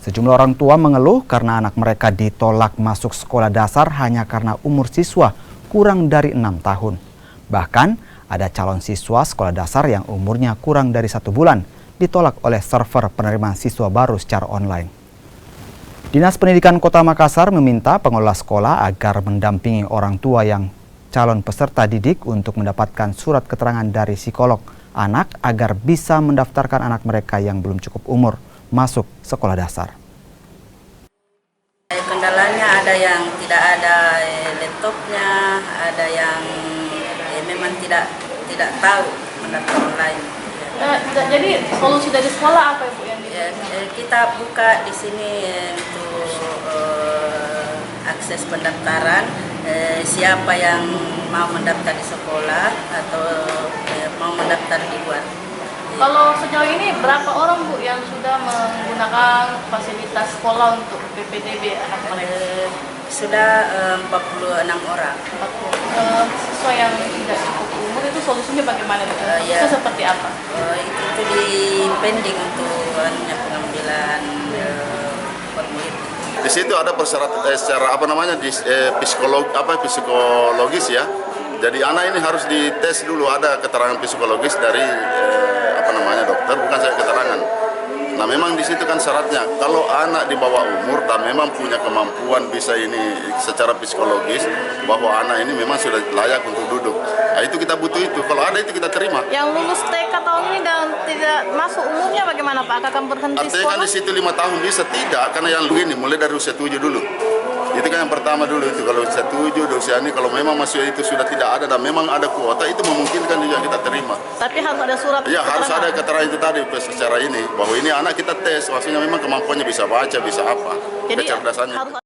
Sejumlah orang tua mengeluh karena anak mereka ditolak masuk sekolah dasar hanya karena umur siswa kurang dari 6 tahun. Bahkan ada calon siswa sekolah dasar yang umurnya kurang dari 1 bulan ditolak oleh server penerimaan siswa baru secara online. Dinas Pendidikan Kota Makassar meminta pengelola sekolah agar mendampingi orang tua yang calon peserta didik untuk mendapatkan surat keterangan dari psikolog anak agar bisa mendaftarkan anak mereka yang belum cukup umur masuk sekolah dasar. Kendalanya ada yang tidak ada laptopnya, ada yang memang tidak tahu mendaftar online. Jadi solusi dari sekolah apa Ibu yang kita buka di sini untuk akses pendaftaran, siapa yang mau mendaftar di sekolah atau mau mendaftar di luar. Kalau sejauh ini berapa orang Bu yang sudah menggunakan fasilitas sekolah untuk PPDB anak mereka? Sudah 46 orang. Siswa yang tidak cukup umur itu solusinya bagaimana? Ya. Itu seperti apa? Itu di pending untuk pengambilan formulir. Di situ ada persyaratan secara psikologis ya. Jadi anak ini harus dites dulu, ada keterangan psikologis dari dokter, bukan saya keterangan. Nah memang di situ kan syaratnya kalau anak di bawah umur dan memang punya kemampuan bisa ini secara psikologis bahwa anak ini memang sudah layak untuk duduk. Nah itu kita butuh itu. Kalau ada itu kita terima. Yang lulus TK tahun ini dan tidak masuk umurnya bagaimana Pak? Akan berhenti artinya sekolah? Kan di situ 5 tahun bisa tidak, karena yang begini mulai dari usia 7 dulu. Itu kan yang pertama dulu itu, kalau usia 7, usia ini kalau memang masih itu sudah tidak ada dan memang ada kuota itu memungkinkan juga kita terima. Tapi harus ada surat. Ya harus ada keterangan itu tadi secara ini bahwa ini anak kita tes, maksudnya memang kemampuannya bisa baca, bisa apa, jadi kecerdasannya.